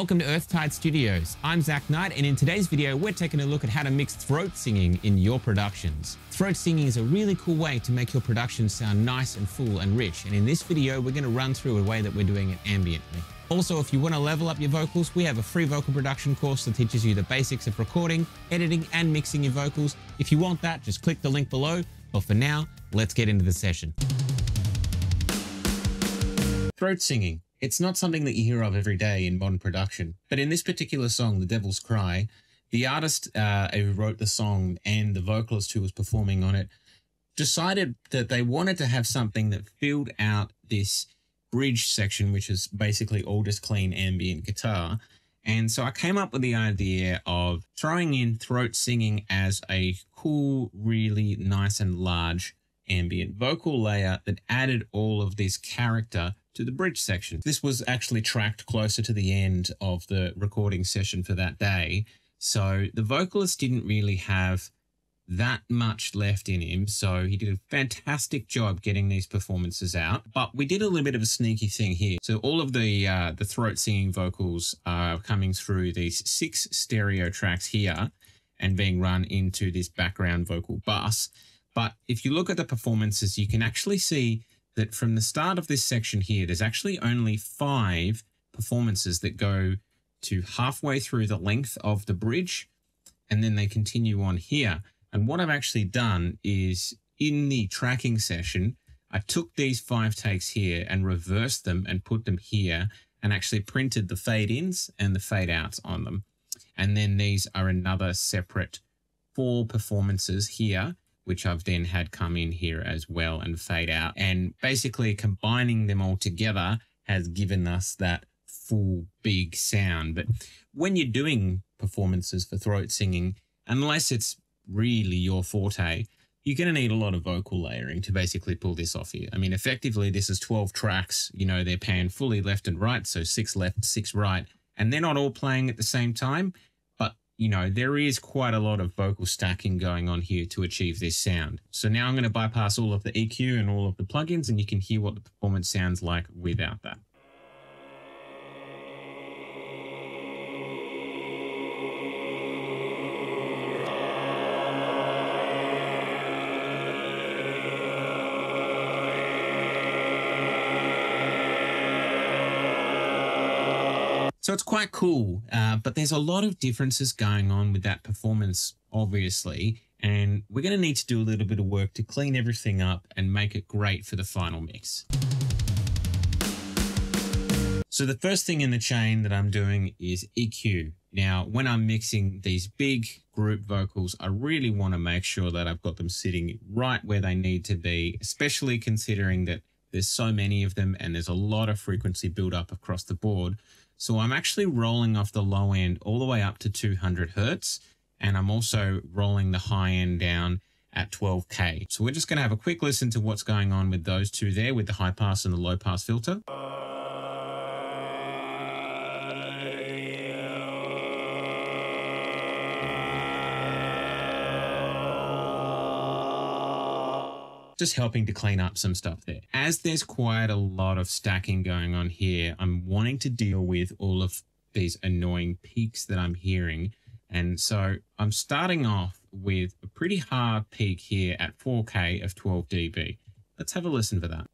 Welcome to Earthtide Studios. I'm Zach Knight, and in today's video, we're taking a look at how to mix throat singing in your productions. Throat singing is a really cool way to make your productions sound nice and full and rich, and in this video, we're going to run through a way that we're doing it ambiently. Also, if you want to level up your vocals, we have a free vocal production course that teaches you the basics of recording, editing, and mixing your vocals. If you want that, just click the link below. But for now, let's get into the session. Throat singing. It's not something that you hear of every day in modern production, but in this particular song, The Devil's Cry, the artist who wrote the song and the vocalist who was performing on it decided that they wanted to have something that filled out this bridge section, which is basically all just clean ambient guitar. And so I came up with the idea of throwing in throat singing as a cool, really nice and large ambient vocal layer that added all of this character to the bridge section. This was actually tracked closer to the end of the recording session for that day. So the vocalist didn't really have that much left in him. So he did a fantastic job getting these performances out. But we did a little bit of a sneaky thing here. So all of the throat singing vocals are coming through these 6 stereo tracks here and being run into this background vocal bus. But if you look at the performances, you can actually see that from the start of this section here, there's actually only 5 performances that go to halfway through the length of the bridge, and then they continue on here. And what I've actually done is in the tracking session, I took these 5 takes here and reversed them and put them here and actually printed the fade ins and the fade outs on them. And then these are another separate 4 performances here, which I've then had come in here as well and fade out. And basically combining them all together has given us that full big sound. But when you're doing performances for throat singing, unless it's really your forte, you're going to need a lot of vocal layering to basically pull this off here. I mean, effectively, this is 12 tracks. You know, they're panned fully left and right, so 6 left, 6 right, and they're not all playing at the same time. You know, there is quite a lot of vocal stacking going on here to achieve this sound. So now I'm going to bypass all of the EQ and all of the plugins, and you can hear what the performance sounds like without that. So it's quite cool, but there's a lot of differences going on with that performance, obviously, and we're going to need to do a little bit of work to clean everything up and make it great for the final mix. So the first thing in the chain that I'm doing is EQ. Now, when I'm mixing these big group vocals, I really want to make sure that I've got them sitting right where they need to be, especially considering that there's so many of them and there's a lot of frequency build up across the board. So I'm actually rolling off the low end all the way up to 200 Hertz. And I'm also rolling the high end down at 12K. So we're just going to have a quick listen to what's going on with those two there with the high pass and the low pass filter. Just helping to clean up some stuff there. As there's quite a lot of stacking going on here, I'm wanting to deal with all of these annoying peaks that I'm hearing. And so I'm starting off with a pretty hard peak here at 4K of 12 dB. Let's have a listen for that.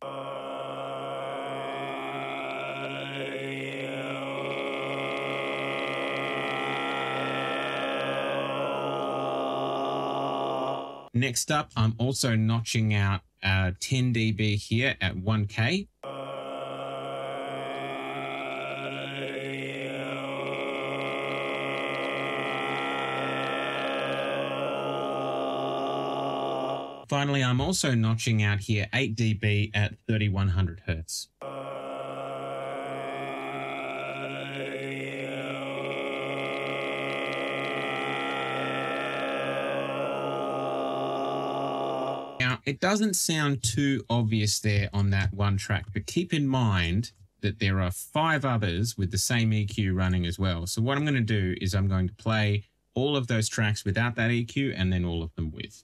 Next up, I'm also notching out 10 dB here at 1K. Finally, I'm also notching out here 8 dB at 3100 Hertz. Now, it doesn't sound too obvious there on that one track, but keep in mind that there are 5 others with the same EQ running as well. So what I'm going to do is I'm going to play all of those tracks without that EQ and then all of them with.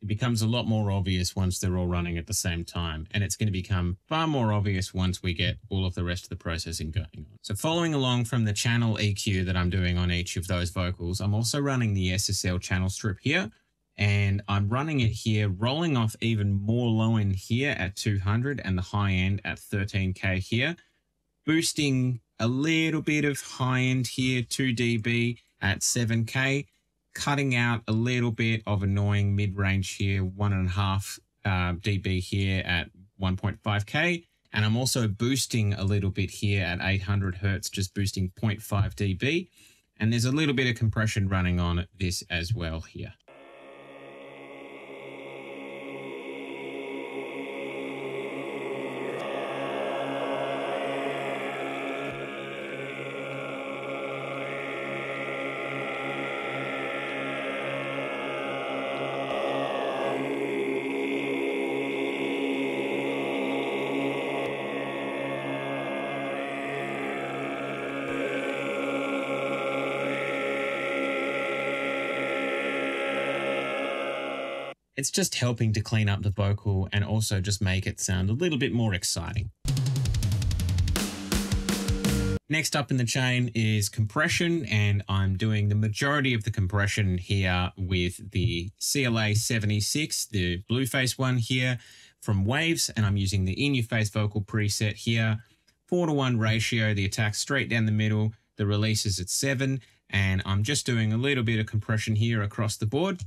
becomes a lot more obvious once they're all running at the same time. And it's going to become far more obvious once we get all of the rest of the processing going on. So following along from the channel EQ that I'm doing on each of those vocals, I'm also running the SSL channel strip here. And I'm running it here, rolling off even more low end here at 200 and the high end at 13K here. Boosting a little bit of high end here, 2 dB at 7K. Cutting out a little bit of annoying mid-range here, 1.5 dB here at 1.5K. And I'm also boosting a little bit here at 800 Hertz, just boosting 0.5 dB. And there's a little bit of compression running on this as well here. It's just helping to clean up the vocal and also just make it sound a little bit more exciting. Next up in the chain is compression, and I'm doing the majority of the compression here with the CLA 76, the Blueface one here from Waves, and I'm using the in-your-face vocal preset here. 4:1 ratio, the attack straight down the middle, the release is at 7, and I'm just doing a little bit of compression here across the board.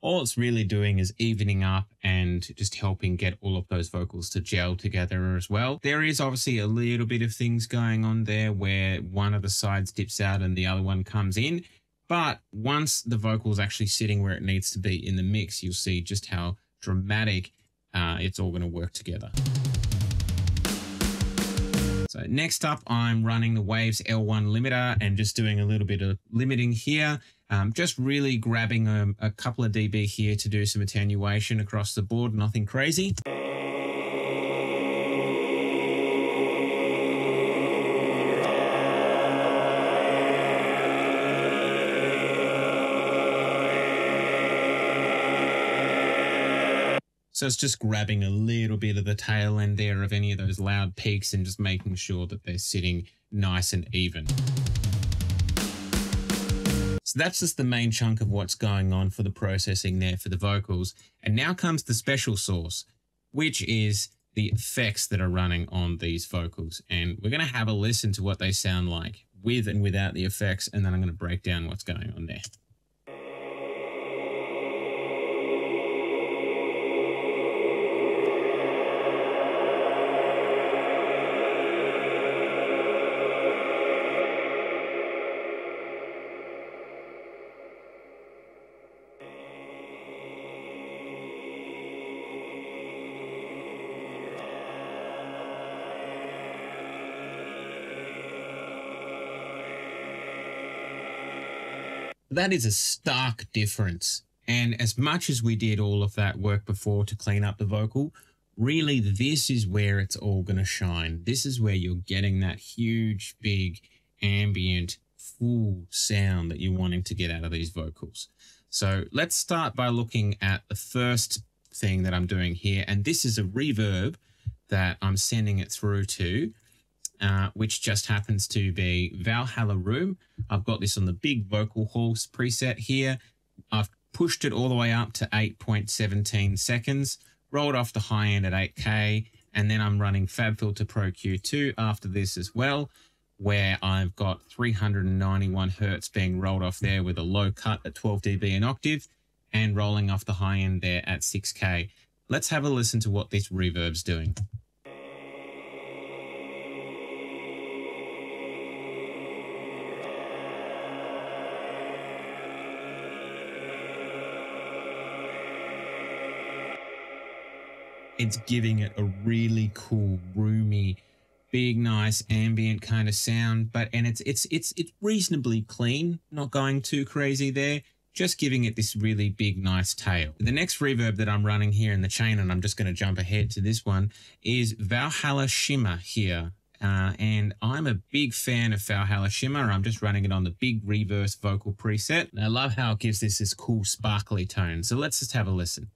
All it's really doing is evening up and just helping get all of those vocals to gel together as well. There is obviously a little bit of things going on there where one of the sides dips out and the other one comes in. But once the vocal is actually sitting where it needs to be in the mix, you'll see just how dramatic it's all going to work together. So next up, I'm running the Waves L1 limiter and just doing a little bit of limiting here. Just really grabbing a couple of dB here to do some attenuation across the board, nothing crazy. So it's just grabbing a little bit of the tail end there of any of those loud peaks and just making sure that they're sitting nice and even. So that's just the main chunk of what's going on for the processing there for the vocals. And now comes the special sauce, which is the effects that are running on these vocals. And we're going to have a listen to what they sound like with and without the effects, and then I'm going to break down what's going on there. That is a stark difference. And as much as we did all of that work before to clean up the vocal, really this is where it's all going to shine. This is where you're getting that huge, big, ambient, full sound that you're wanting to get out of these vocals. So let's start by looking at the first thing that I'm doing here. And this is a reverb that I'm sending it through to. Which just happens to be Valhalla Room. I've got this on the big vocal halls preset here. I've pushed it all the way up to 8.17 seconds, rolled off the high end at 8K, and then I'm running FabFilter Pro Q2 after this as well, where I've got 391 Hertz being rolled off there with a low cut at 12 dB an octave, and rolling off the high end there at 6K. Let's have a listen to what this reverb's doing. it's giving it a really cool, roomy, big, nice ambient kind of sound. And it's reasonably clean, not going too crazy there, just giving it this really big, nice tail. The next reverb that I'm running here in the chain, and I'm just going to jump ahead to this one, is Valhalla Shimmer here. And I'm a big fan of Valhalla Shimmer. I'm just running it on the big reverse vocal preset. And I love how it gives this cool sparkly tone. So let's just have a listen.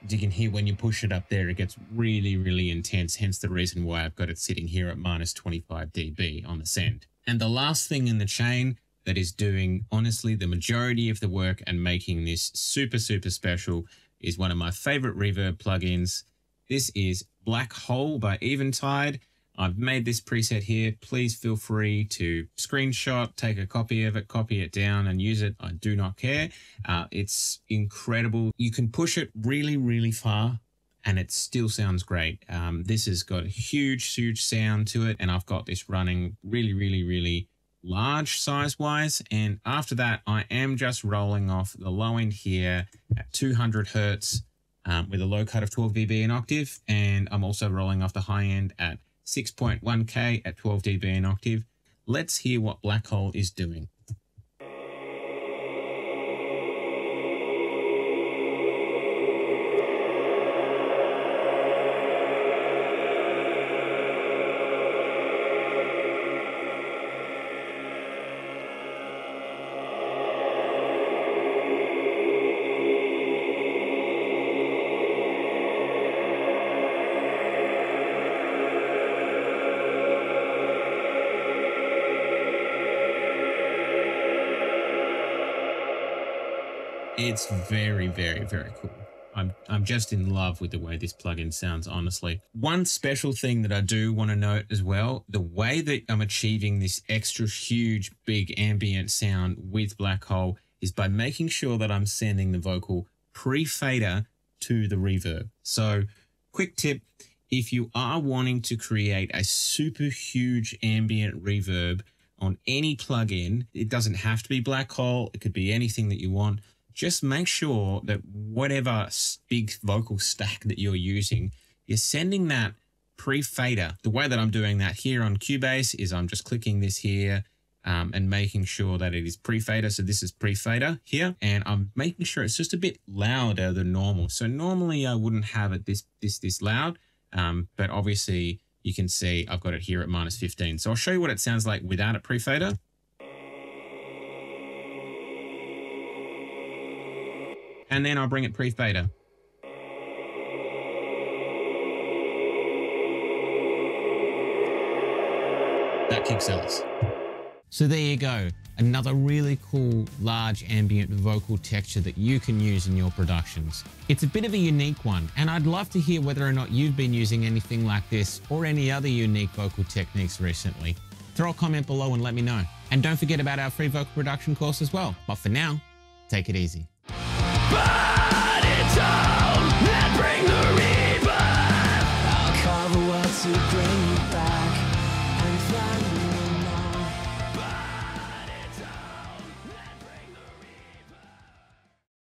As you can hear, when you push it up there, it gets really, really intense, hence the reason why I've got it sitting here at minus 25 dB on the send. And the last thing in the chain that is doing, honestly, the majority of the work and making this super, super special is one of my favorite reverb plugins. This is Black Hole by Earthtide. I've made this preset here. Please feel free to screenshot, take a copy of it, copy it down and use it. I do not care. It's incredible. You can push it really, really far and it still sounds great. This has got a huge, huge sound to it. And I've got this running really, really, really large size-wise. And after that, I am just rolling off the low end here at 200 Hertz with a low cut of 12 dB an octave. And I'm also rolling off the high end at 6.1K at 12 dB an octave. Let's hear what Black Hole is doing. It's very, very, very cool. I'm just in love with the way this plugin sounds, honestly. One special thing that I do want to note as well, the way that I'm achieving this extra huge, big ambient sound with Black Hole is by making sure that I'm sending the vocal pre-fader to the reverb. So, quick tip, if you are wanting to create a super huge ambient reverb on any plugin, it doesn't have to be Black Hole, it could be anything that you want. Just make sure that whatever big vocal stack that you're using, you're sending that pre-fader. The way that I'm doing that here on Cubase is I'm just clicking this here and making sure that it is pre-fader. So this is pre-fader here, and I'm making sure it's just a bit louder than normal. So normally I wouldn't have it this loud, but obviously you can see I've got it here at minus 15. So I'll show you what it sounds like without a pre-fader. And then I'll bring it pre-fader. That kicks Ellis. So there you go. Another really cool, large ambient vocal texture that you can use in your productions. It's a bit of a unique one, and I'd love to hear whether or not you've been using anything like this or any other unique vocal techniques recently. Throw a comment below and let me know. And don't forget about our free vocal production course as well. But for now, take it easy. Burn it down and bring the reaper. I'll carve a world to bring you back.